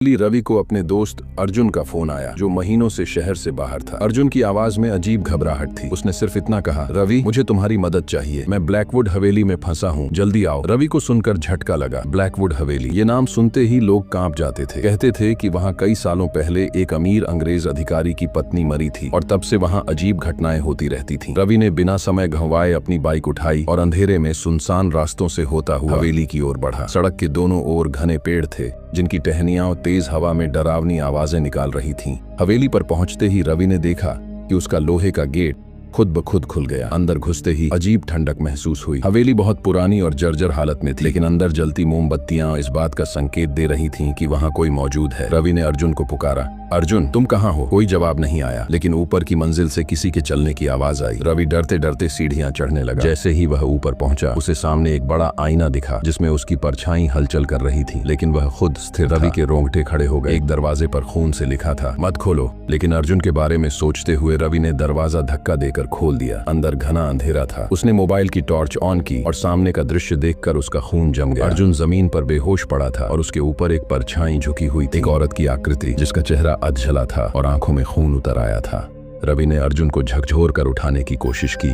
रवि को अपने दोस्त अर्जुन का फोन आया जो महीनों से शहर से बाहर था। अर्जुन की आवाज में अजीब घबराहट थी। उसने सिर्फ इतना कहा, रवि मुझे तुम्हारी मदद चाहिए, मैं ब्लैकवुड हवेली में फंसा हूँ, जल्दी आओ। रवि को सुनकर झटका लगा। ब्लैकवुड हवेली, ये नाम सुनते ही लोग कांप जाते थे। कहते थे कि वहाँ कई सालों पहले एक अमीर अंग्रेज अधिकारी की पत्नी मरी थी और तब से वहाँ अजीब घटनाएं होती रहती थी। रवि ने बिना समय गंवाए अपनी बाइक उठाई और अंधेरे में सुनसान रास्तों से होता हुआ हवेली की ओर बढ़ा। सड़क के दोनों ओर घने पेड़ थे जिनकी टहनियां तेज हवा में डरावनी आवाजें निकाल रही थीं। हवेली पर पहुंचते ही रवि ने देखा कि उसका लोहे का गेट खुद ब खुद खुल गया। अंदर घुसते ही अजीब ठंडक महसूस हुई। हवेली बहुत पुरानी और जर्जर हालत में थी, लेकिन अंदर जलती मोमबत्तियां इस बात का संकेत दे रही थीं कि वहां कोई मौजूद है। रवि ने अर्जुन को पुकारा, अर्जुन तुम कहाँ हो? कोई जवाब नहीं आया, लेकिन ऊपर की मंजिल से किसी के चलने की आवाज आई। रवि डरते डरते सीढ़ियां चढ़ने लगा। जैसे ही वह ऊपर पहुंचा, उसे सामने एक बड़ा आईना दिखा जिसमें उसकी परछाई हलचल कर रही थी, लेकिन वह खुद स्थिर। रवि के रोंगटे खड़े हो गए। एक दरवाजे पर खून से लिखा था, मत खोलो। लेकिन अर्जुन के बारे में सोचते हुए रवि ने दरवाजा धक्का देकर खोल दिया। अंदर घना अंधेरा था। उसने मोबाइल की टॉर्च ऑन की और सामने का दृश्य देखकर उसका खून जम गया। अर्जुन जमीन पर बेहोश पड़ा था और उसके ऊपर एक परछाई झुकी हुई थी, एक औरत की आकृति जिसका चेहरा अधजला था और आंखों में खून उतर आया था। रवि ने अर्जुन को झकझोर कर उठाने की कोशिश की,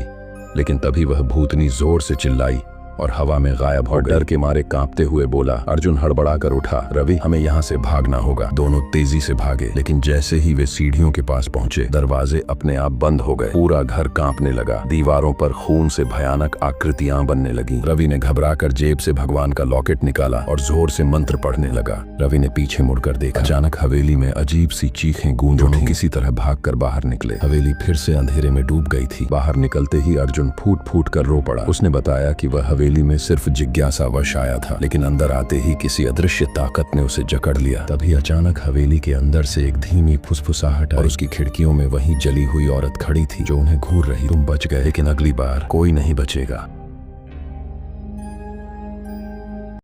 लेकिन तभी वह भूतनी जोर से चिल्लाई और हवा में गायब हो गई। डर के मारे कांपते हुए बोला। अर्जुन हड़बड़ाकर उठा, रवि हमें यहाँ से भागना होगा। दोनों तेजी से भागे, लेकिन जैसे ही वे सीढ़ियों के पास पहुंचे, दरवाजे अपने आप बंद हो गए। पूरा घर कांपने लगा। दीवारों पर खून से भयानक आकृतियां बनने लगी। रवि ने घबराकर जेब से भगवान का लॉकेट निकाला और जोर से मंत्र पढ़ने लगा। रवि ने पीछे मुड़कर देखा। अचानक हवेली में अजीब सी चीखें गूंज उठी। किसी तरह भागकर बाहर निकले। हवेली फिर से अंधेरे में डूब गई थी। बाहर निकलते ही अर्जुन फूट फूट कर रो पड़ा। उसने बताया कि वह हवेली में सिर्फ जिज्ञासावश आया था, लेकिन अंदर आते ही किसी अदृश्य ताकत ने उसे जकड़ लिया। तभी अचानक हवेली के अंदर से एक धीमी फुसफुसाहट और उसकी खिड़कियों में वही जली हुई औरत खड़ी थी जो उन्हें घूर रही। तुम बच गए, लेकिन अगली बार कोई नहीं बचेगा।